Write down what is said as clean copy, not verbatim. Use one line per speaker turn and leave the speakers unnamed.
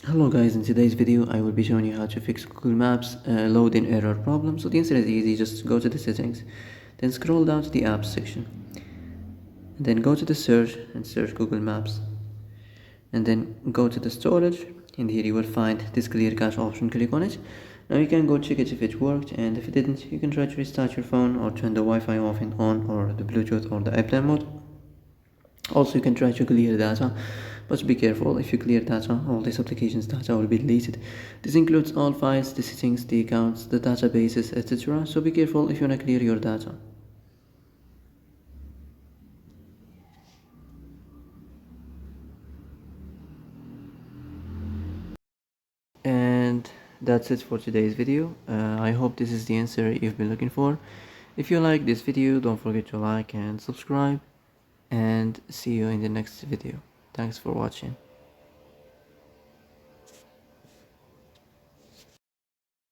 Hello guys, in today's video I will be showing you how to fix Google Maps loading error problem. So the answer is easy, just go to the settings, then scroll down to the apps section, and then go to the search and search Google Maps, and then go to the storage, and here you will find this clear cache option. Click on it. Now you can go check it if it worked, and if it didn't, you can try to restart your phone or turn the Wi-Fi off and on, or the Bluetooth or the airplane mode. Also, you can try to clear data, but be careful. If you clear data, all these applications data will be deleted. This includes all files, the settings, the accounts, the databases, etc. So be careful if you want to clear your data. And that's it for today's video. I hope this is the answer you've been looking for. If you like this video, don't forget to like and subscribe, and see you in the next video. Thanks for watching.